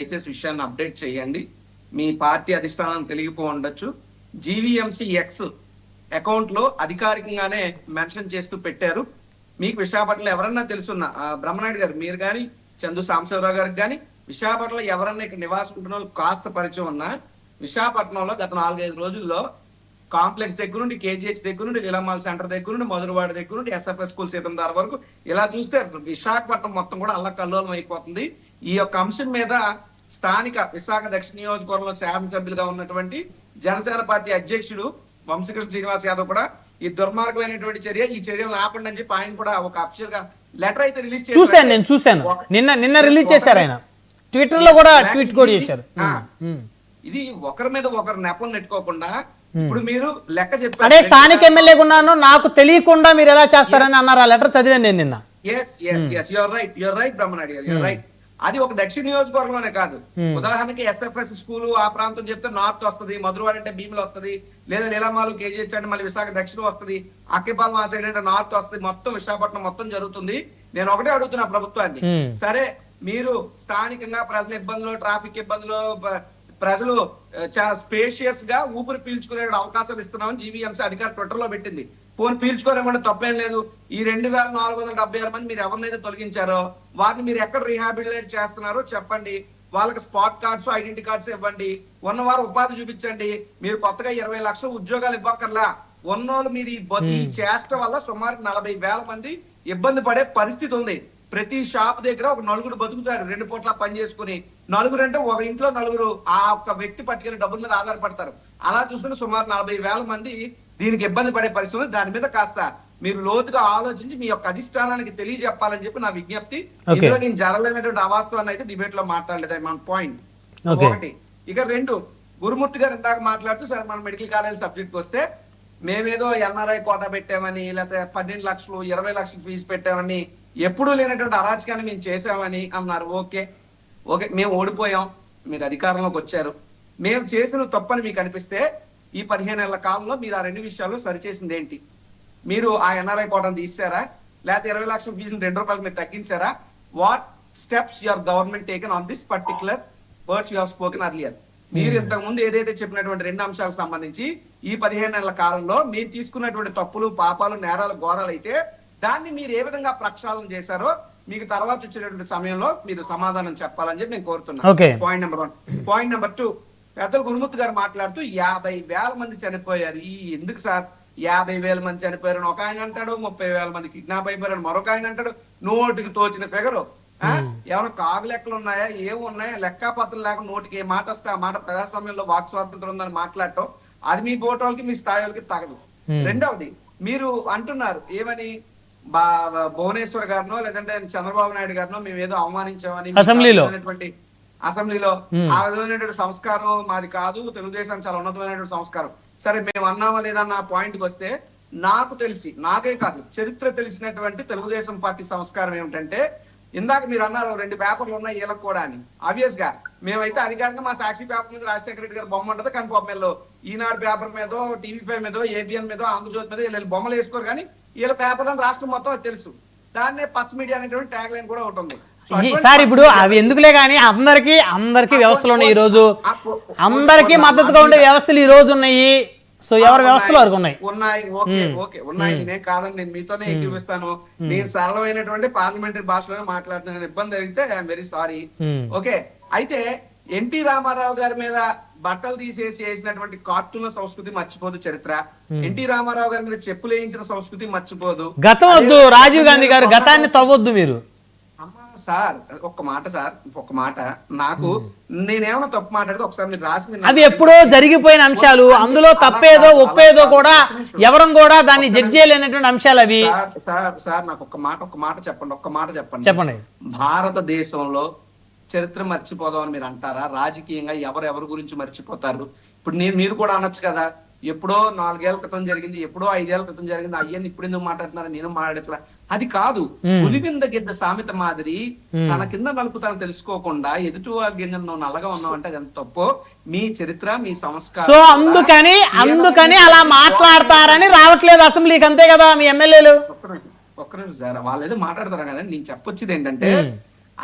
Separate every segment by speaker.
Speaker 1: దయచేసి విషయాన్ని అప్డేట్ చేయండి. మీ పార్టీ అధిష్టానం తెలియపో ఉండొచ్చు. జీవీఎంసీ ఎక్స్ అకౌంట్ లో అధికారికంగానే మెన్షన్ చేస్తూ పెట్టారు. మీకు విశాఖపట్నంలో ఎవరన్నా తెలుసున్న బ్రహ్మనాయుడు గారు మీరు కానీ చందు సాంబశివరావు గారికి కానీ విశాఖపట్నంలో ఎవరన్నా ఇక్కడ నివాసం ఉంటున్న వాళ్ళు కాస్త పరిచయం ఉన్నా విశాఖపట్నంలో గత 4-5 రోజుల్లో కాంప్లెక్స్ దగ్గర నుండి కేజీహెచ్ దగ్గర నుండి లీలామాల్ సెంటర్ దగ్గర నుండి మధురవాడ దగ్గర నుండి ఎస్ఎఫ్ఎస్ స్కూల్ సీతందార్ వరకు ఇలా చూస్తే విశాఖపట్నం మొత్తం కూడా అల్లకల్లోలం అయిపోతుంది. ఈ యొక్క అంశం మీద స్థానిక విశాఖ దక్షిణ నియోజకవర్గంలో శాసనసభ్యులుగా ఉన్నటువంటి జనసేన పార్టీ అధ్యక్షుడు వంశీకృష్ణ శ్రీనివాస్ యాదవ్ కూడా ఈ దుర్మార్గమైనటువంటి చర్య, ఈ చర్యలను ఆపండి అని చెప్పి ఆయన కూడా ఒక అఫీషియల్ గా లెటర్ అయితే రిలీజ్ చేశారు.
Speaker 2: నేను చూశాను, నిన్న రిలీజ్ చేశారు. ఆయన ట్విట్టర్ లో కూడా ట్వీట్ కూడా చేశారు.
Speaker 1: ఇది ఒకరి మీద ఒకరు నెపం నెట్టుకోకుండా ఇప్పుడు మీరు లెక్క చెప్పారు.
Speaker 2: అదే స్థానిక ఎమ్మెల్యేగా ఉన్నాను, నాకు తెలియకుండా మీరు ఎలా చేస్తారని అన్నారు. ఆ లెటర్ చదివాను నేను నిన్న.
Speaker 1: యువర్ రైట్ బ్రహ్మనాయుడు గారు, యువర్ రైట్. అది ఒక దక్షిణ నియోజకవర్గంలోనే కాదు. ఉదాహరణకి ఎస్ఎఫ్ఎస్ స్కూల్ ఆ ప్రాంతం చెప్తే నార్త్ వస్తుంది, మధురవాడ అంటే భీములు వస్తుంది, లేదా లీలామాలు కేజీహెచ్ అంటే మళ్ళీ విశాఖ దక్షిణ వస్తుంది, అక్కిపాలెం ఆ సైడ్ అంటే నార్త్ వస్తుంది, మొత్తం విశాఖపట్నం మొత్తం జరుగుతుంది. నేను ఒకటే అడుగుతున్నా ప్రభుత్వాన్ని, సరే మీరు స్థానికంగా ప్రజల ఇబ్బందులు, ట్రాఫిక్ ఇబ్బందులు, ప్రజలు చాలా స్పేషియస్ గా ఊపిరి పీల్చుకునే అవకాశాలు ఇస్తున్నామని జీవీఎంసీ అధికారి ట్విట్టర్ లో పెట్టింది. ఫోన్ పీల్చుకోలేకుండా తప్పేం లేదు. ఈ 2476 మంది మీరు ఎవరినైతే తొలగించారో వారిని మీరు ఎక్కడ రీహాబిలిటేట్ చేస్తున్నారో చెప్పండి. వాళ్ళకి స్పాట్ కార్డ్స్, ఐడెంటిటీ కార్డ్స్ ఇవ్వండి. ఉన్నవారు ఉపాధి చూపించండి. మీరు కొత్తగా 20 లక్షల ఉద్యోగాలు ఇవ్వక్కర్లా. ఉన్నోళ్ళు మీరు ఈ చేష్ట వల్ల సుమారు 40,000 మంది ఇబ్బంది పడే పరిస్థితి ఉంది. ప్రతి షాప్ దగ్గర ఒక 4 బతుకుతారు 2 పూట్ల పని చేసుకుని. 4 అంటే ఒక ఇంట్లో 4 ఆ ఒక్క వ్యక్తి పట్టుకెళ్ళి డబ్బుల మీద ఆధారపడతారు. అలా చూసుకుని సుమారు 40,000 మంది దీనికి ఇబ్బంది పడే పరిస్థితి. దాని మీద కాస్త మీరు లోతుగా ఆలోచించి మీ యొక్క అధిష్టానానికి తెలియజెప్పాలని చెప్పి నా విజ్ఞప్తి. ఇందులో నేను జరగలేనటువంటి అవాస్తవాన్ని అయితే డిబేట్ లో మాట్లాడలేదు. మన పాయింట్ ఒకటి. ఇక 2, గురుమూర్తి గారు ఇందాక మాట్లాడుతూ సార్ మన మెడికల్ కాలేజ్ సబ్జెక్ట్ వస్తే మేమేదో ఎన్ఆర్ఐ కోటా పెట్టామని, లేకపోతే 12 లక్షలు 20 లక్షలు ఫీజు పెట్టామని, ఎప్పుడూ లేనటువంటి అరాచకాన్ని మేము చేసామని అన్నారు. ఓకే, మేము ఓడిపోయాం, మీరు అధికారంలోకి వచ్చారు, మేము చేసిన తప్పని మీకు అనిపిస్తే ఈ 15 ఏళ్ల కాలంలో మీరు ఆ 2 విషయాలు సరిచేసింది ఏంటి? మీరు ఆ ఎన్ఆర్ఐ కోటను తీసారా, లేకపోతే 20 లక్షల ఫీజుని ₹2 మీరు తగ్గించారా? What steps your government taken on this particular words you have spoken earlier? మీరు ఇంతకు ముందు ఏదైతే చెప్పినటువంటి 2 అంశాలకు సంబంధించి ఈ 15 ఏళ్ల కాలంలో మీరు తీసుకున్నటువంటి తప్పులు, పాపాలు, నేరాలు, ఘోరాలు అయితే దాన్ని మీరు ఏ విధంగా ప్రక్షాళన చేశారో మీకు తర్వాత వచ్చేటువంటి సమయంలో మీరు సమాధానం చెప్పాలని చెప్పి నేను కోరుతున్నాను. Point number 1. పాయింట్ నెంబర్ 2, పెద్దలు గురుమూర్తి గారు మాట్లాడుతూ 50,000 మంది చనిపోయారు. ఈ ఎందుకు సార్ 50,000 మంది చనిపోయారని ఒక ఆయన అంటాడు, 30,000 మంది కిడ్నాప్ అయిపోయారని మరొక ఆయన అంటాడు. నోటికి తోచిన ఫిగరు. ఏమైనా కాగు లెక్కలు ఉన్నాయా, ఏమున్నాయా? లెక్కాపత్రం లేక నోటికి ఏ మాట వస్తే ఆ మాట ప్రజాస్వామ్యంలో వాక్ స్వాతంత్రం ఉందని మాట్లాడటం అది మీ బోటోళ్ళకి మీ స్థాయి వాళ్ళకి తగదు. రెండవది, మీరు అంటున్నారు ఏమని, భువనేశ్వర్ గారినో లేదంటే చంద్రబాబు నాయుడు గారినో మేము ఏదో అవమానించామని అసెంబ్లీలో ఆ విధమైనటువంటి సంస్కారం మాది కాదు, తెలుగుదేశం చాలా ఉన్నతమైనటువంటి సంస్కారం. సరే మేము అన్నామా లేదా నా పాయింట్కి వస్తే, నాకు తెలిసి, నాకే కాదు చరిత్ర తెలిసినటువంటి తెలుగుదేశం పార్టీ సంస్కారం ఏమిటంటే, ఇందాక మీరు అన్నారు 2 పేపర్లు ఉన్నాయి వీళ్ళకి కూడా అని. ఆబ్వియస్ గా మేమైతే అధికారంగా మా సాక్షి పేపర్ మీద రాజశేఖర రెడ్డి గారు బొమ్మ ఉంటది, కానీ బొమ్మల్లో ఈనాడు పేపర్ మీదో, టీవీ5 మీదో, ఏబిఎన్ మీదో, ఆంధ్రజ్యోతి మీద వీళ్ళు బొమ్మలు వేసుకోరు. కానీ వీళ్ళ పేపర్లను రాష్ట్రం మొత్తం అది తెలుసు. దాన్నే పచ్చ మీడియా అనేటువంటి ట్యాగ్ లైన్ కూడా ఒకటి ఉంది.
Speaker 2: సార్ ఇప్పుడు అవి ఎందుకులే కానీ అందరికి వ్యవస్థలు ఉన్నాయి. ఈ రోజు అందరికీ మద్దతుగా ఉండే వ్యవస్థలు ఈ రోజు ఉన్నాయి. సో ఎవరి వ్యవస్థలు వరకు ఉన్నాయి.
Speaker 1: ఉన్నాయి. నేను కాదని నేను మీతోనే ఏకీపిస్తాను. నేను సరళమైనటువంటి పార్లమెంటరీ భాషలోనే మాట్లాడుతున్న ఇబ్బంది జరిగితే ఐఎమ్ వెరీ సారీ. ఓకే, అయితే ఎన్టీ రామారావు గారి మీద బట్టలు తీసేసి వేసినటువంటి కార్టూన్ల సంస్కృతి మర్చిపోదు చరిత్ర. ఎన్టీ రామారావు గారి మీద చెప్పులు వేయించిన సంస్కృతి మర్చిపోదు.
Speaker 2: గతం వద్దు, రాజీవ్ గాంధీ గారు గతాన్ని తవ్వద్దు మీరు.
Speaker 1: సార్ ఒక్క మాట నాకు నేనేమన్నా తప్పు మాట్లాడితే ఒకసారి మీరు రాసి,
Speaker 2: అది ఎప్పుడో జరిగిపోయిన అంశాలు, అందులో తప్పేదో ఒప్పేదో కూడా ఎవరం కూడా దాన్ని జడ్జ్ చేయలేనటువంటి అంశాలు అవి.
Speaker 1: సార్ నాకు ఒక్క మాట చెప్పండి. భారతదేశంలో చరిత్ర మర్చిపోదామని మీరు అంటారా? రాజకీయంగా ఎవరెవరి గురించి మర్చిపోతారు? ఇప్పుడు మీరు కూడా అనొచ్చు కదా, ఎప్పుడో 4 ఏళ్ల క్రితం జరిగింది, ఎప్పుడో 5 ఏళ్ల క్రితం జరిగింది, అయ్యని ఇప్పుడు ఎందుకు మాట్లాడుతున్నారని నేను మాట్లాడచ్చా? అది కాదు. పులివింద గిద్ద సామెత మాదిరి తన కింద నలుపు తను తెలుసుకోకుండా ఎదుటి గింజను నువ్వు నల్లగా ఉన్నావు అంటే అది ఎంత తప్పో. మీ చరిత్ర, మీ సంస్కారం.
Speaker 2: సో అందుకని అలా మాట్లాడతారని రావట్లేదు అసెంబ్లీకి, అంతే కదా మీ ఎమ్మెల్యేలు.
Speaker 1: ఒక్క నిమిషం సార్, వాళ్ళు ఏదో మాట్లాడతారు కదా. నేను చెప్పొచ్చేది ఏంటంటే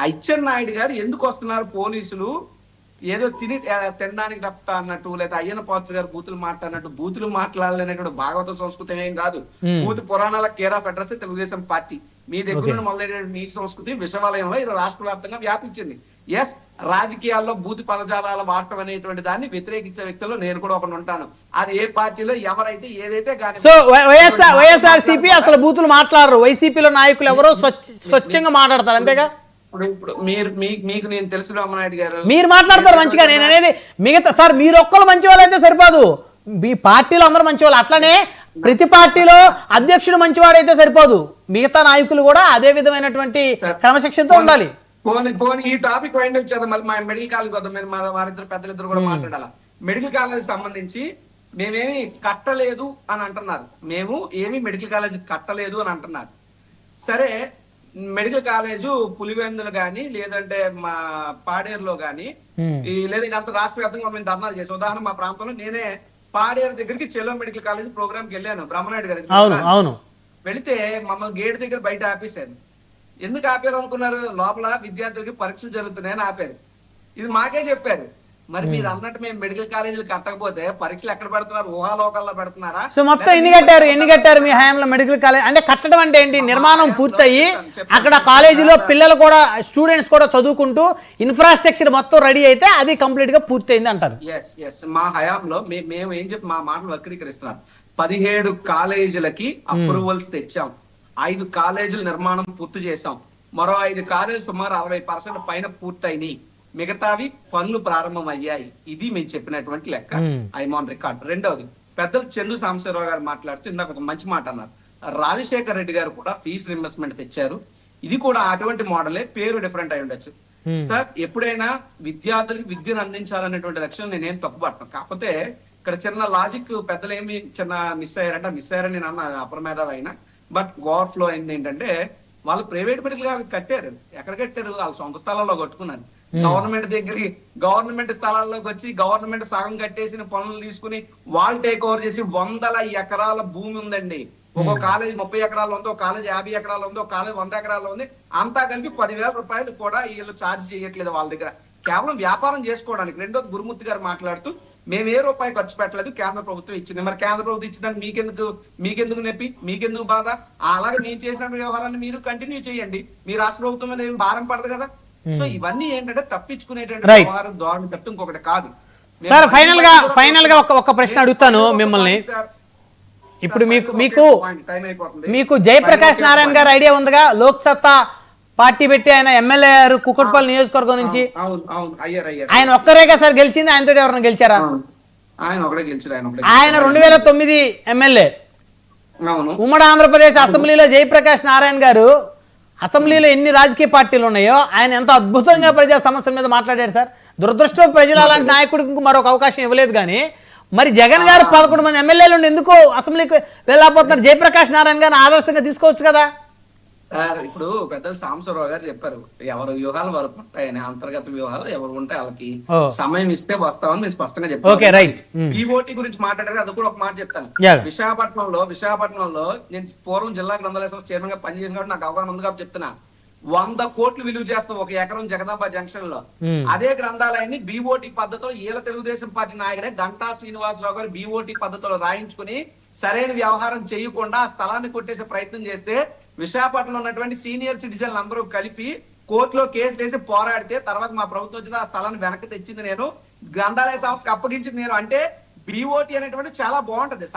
Speaker 1: అచ్చెన్నాయుడు గారు ఎందుకు వస్తున్నారు పోలీసులు ఏదో తినడానికి తప్ప అన్నట్టు, లేదా అయ్యన్న పాత్ర గారు బూతులు మాట్లాడినట్టు, బూతులు మాట్లాడాలనేటువంటి భాగవత సంస్కృతి ఏం కాదు. బూతు పురాణాల care of address Telugu Desam party. మీ దగ్గర నుండి మొదలైన మీ సంస్కృతి విషవలయంలో ఇది రాష్ట్ర వ్యాప్తంగా వ్యాపించింది. ఎస్, రాజకీయాల్లో బూతు పదజాలాల వాడటం అనేటువంటి దాన్ని వ్యతిరేకించే వ్యక్తుల్లో నేను కూడా ఒకటి ఉంటాను. అది ఏ పార్టీలో ఎవరైతే ఏదైతే కానీ.
Speaker 2: సో వైఎస్ఆర్సీపీ అసలు బూతులు మాట్లాడరు, వైసీపీలో నాయకులు ఎవరో స్వచ్ఛంగా మాట్లాడతారు, అంతేగా?
Speaker 1: ఇప్పుడు మీకు నేను తెలుసు రామనాయుడు గారు,
Speaker 2: మీరు మాట్లాడతారు మంచిగా. నేను అనేది మిగతా సార్, మీరు ఒక్కరు మంచి వాళ్ళు అయితే సరిపోదు, మీ పార్టీలో అందరూ మంచి వాళ్ళు. అట్లనే ప్రతి పార్టీలో అధ్యక్షుడు మంచివాడైతే సరిపోదు, మిగతా నాయకులు కూడా అదే విధమైనటువంటి క్రమశిక్షణతో ఉండాలి.
Speaker 1: పోనీ ఈ టాపిక్ వైండ్ వచ్చారు. మళ్ళీ మా మెడికల్ కాలేజ్ వద్ద మీరు వారిద్దరు పెద్దలిద్దరు కూడా మాట్లాడాలి. మెడికల్ కాలేజ్ సంబంధించి మేమేమి కట్టలేదు అని అంటున్నారు. మేము ఏమి మెడికల్ కాలేజ్ కట్టలేదు అని అంటున్నారు. సరే, మెడికల్ కాలేజ్ పులివెందులు గాని, లేదంటే మా పాడేరులో గాని, లేదా ఇంకంత రాష్ట్ర వ్యాప్తంగా మేము ధర్నాలు చేసి, ఉదాహరణ మా ప్రాంతంలో నేనే పాడేరు దగ్గరికి చెలో మెడికల్ కాలేజ్ ప్రోగ్రామ్ కి వెళ్ళాను బ్రహ్మనాయుడు గారి. వెళితే మమ్మల్ని గేట్ దగ్గర బయట ఆపేశారు. ఎందుకు ఆపారు అనుకున్నారు? లోపల విద్యార్థులకి పరీక్షలు జరుగుతున్నాయని ఆపారు. ఇది మాకే చెప్పారు. మరి మీరు అన్నట్టు మేము మెడికల్ కాలేజీలు కట్టకపోతే పరీక్షలు ఎక్కడ పెడుతున్నారు? ఊహాలోకాల్లో పెడుతున్నారా?
Speaker 2: సో మొత్తం ఎన్ని కట్టారు మీ హయాంలో మెడికల్ కాలేజ్? అంటే కట్టడం అంటే ఏంటి? నిర్మాణం పూర్తయి అక్కడ కాలేజీలో పిల్లలు కూడా, స్టూడెంట్స్ కూడా చదువుకుంటూ ఇన్ఫ్రాస్ట్రక్చర్ మొత్తం రెడీ అయితే అది కంప్లీట్ గా పూర్తయింది అంటారు.
Speaker 1: మా హయాంలో మేము ఏం చెప్పి మా మాటలు వక్రీకరిస్తున్నారు. 17 కాలేజీలకి అప్రూవల్స్ తెచ్చాం, 5 కాలేజీల నిర్మాణం పూర్తి చేశాం, మరో 5 కాలేజీలు సుమారు 60% పైన పూర్తయినాయి, మిగతావి పనులు ప్రారంభం అయ్యాయి. ఇది మేము చెప్పినటువంటి లెక్క. I'm on record. రెండవది, పెద్దలు చందు సాంబశివరావు గారు మాట్లాడుతూ ఇందాక ఒక మంచి మాట అన్నారు. రాజశేఖర్ రెడ్డి గారు కూడా ఫీజు రింబర్స్మెంట్ తెచ్చారు. ఇది కూడా అటువంటి మోడలే, పేరు డిఫరెంట్ అయి ఉండొచ్చు. సార్, ఎప్పుడైనా విద్యార్థులకు విద్యను అందించాలనేటువంటి లక్ష్యం నేనేం తప్పుపడతాను. కాకపోతే ఇక్కడ చిన్న లాజిక్ పెద్దలు ఏమి చిన్న మిస్ అయ్యారని నేను అన్న అప్రమేధావి అయినా. బట్ ఓవర్ ఫ్లో అయింది ఏంటంటే, వాళ్ళు ప్రైవేట్ మెడికల్ కట్టారు. ఎక్కడ కట్టారు? వాళ్ళ సొంత స్థలాల్లో కట్టుకున్నారు. గవర్నమెంట్ స్థలాల్లోకి వచ్చి గవర్నమెంట్ సగం కట్టేసిన పనులు తీసుకుని వాళ్ళు టేక్ ఓవర్ చేసి 100 ఎకరాల భూమి ఉందండి. ఒక కాలేజ్ 30 ఎకరాలు ఉంది, ఒక కాలేజ్ 50 ఎకరాలు ఉంది, ఒక కాలేజ్ 100 ఎకరాలు ఉంది. అంతా కలిపి 10,000 రూపాయలు కూడా వీళ్ళు ఛార్జ్ చేయట్లేదు వాళ్ళ దగ్గర, కేవలం వ్యాపారం చేసుకోవడానికి. రెండోది, గురుమూర్తి గారు మాట్లాడుతూ మేము ఏ రూపాయి ఖర్చు పెట్టలేదు, కేంద్ర ప్రభుత్వం ఇచ్చింది. మరి కేంద్ర ప్రభుత్వం ఇచ్చిందని మీకెందుకు నొప్పి, మీకెందుకు బాధ? అలాగే మేము చేసిన వ్యవహారాన్ని మీరు కంటిన్యూ చేయండి, మీ రాష్ట్ర ప్రభుత్వం మీద ఏమి భారం పడదు కదా. సో ఇవన్నీ ఏంటంటే తప్పించుకునేటువంటి వ్యవహారం ధోరణి తప్ప ఇంకొకటి కాదు.
Speaker 2: సార్, ఫైనల్ గా ఒక ప్రశ్న అడుగుతాను మిమ్మల్ని. ఇప్పుడు మీకు జయప్రకాష్ నారాయణ గారు ఐడియా ఉందిగా, లోక్ సత్తా పార్టీ పెట్టి ఆయన ఎమ్మెల్యే గారు కుక్కట్పల్లి నియోజకవర్గం నుంచి. ఆయన ఒక్కరేగా సార్ గెలిచింది? ఆయనతో ఎవరైనా గెలిచారా? ఆయన 2009 ఎమ్మెల్యే. ఉమ్మడి ఆంధ్రప్రదేశ్ అసెంబ్లీలో జయప్రకాష్ నారాయణ గారు, అసెంబ్లీలో ఎన్ని రాజకీయ పార్టీలు ఉన్నాయో ఆయన ఎంత అద్భుతంగా ప్రజా సమస్యల మీద మాట్లాడారు సార్. దురదృష్టం, ప్రజలు అలాంటి నాయకుడికి మరొక అవకాశం ఇవ్వలేదు. కానీ మరి జగన్ గారు 11 మంది ఎమ్మెల్యేలు ఎందుకు అసెంబ్లీకి వెళ్ళకపోతున్నారు? జయప్రకాష్ నారాయణ గారిని ఆదర్శంగా తీసుకోవచ్చు కదా
Speaker 1: సార్. ఇప్పుడు పెద్దలు సాంబశివరావు గారు చెప్పారు, ఎవరు వ్యూహాలు వారు ఉంటాయని, అంతర్గత వ్యూహాలు ఎవరు ఉంటే వాళ్ళకి సమయం ఇస్తే వస్తామని మీరు స్పష్టంగా చెప్పారు. పీఓటీ గురించి మాట్లాడారు, అది కూడా ఒక మాట చెప్తాను. విశాఖపట్నంలో నేను పూర్వం జిల్లా గ్రంథాలయ సంస్థ చైర్మన్ గా పనిచేసిన కాబట్టి నాకు అవగాహన ఉంది కాబట్టి చెప్తున్నా. 100 కోట్లు విలువ చేస్తాం ఒక ఎకరం జగదాంబ జంక్షన్ లో. అదే గ్రంథాలయాన్ని బీఓటీ పద్ధతిలో ఈల తెలుగుదేశం పార్టీ నాయకుడే గంటా శ్రీనివాసరావు గారు బీఓటీ పద్ధతిలో రాయించుకుని సరైన వ్యవహారం చేయకుండా ఆ స్థలాన్ని కొట్టేసే ప్రయత్నం చేస్తే, విశాఖపట్నంలో ఉన్నటువంటి సీనియర్ సిటిజన్లు అందరూ కలిపి కోర్టులో కేసులు వేసి పోరాడితే, తర్వాత మా ప్రభుత్వం వచ్చింది, ఆ స్థలాన్ని వెనక్కి తెచ్చింది నేను, గ్రంథాలయ సంస్థకు అప్పగించింది నేను. అంటే బీఓటీ అనేటువంటి చాలా బాగుంటది, సక్సెస్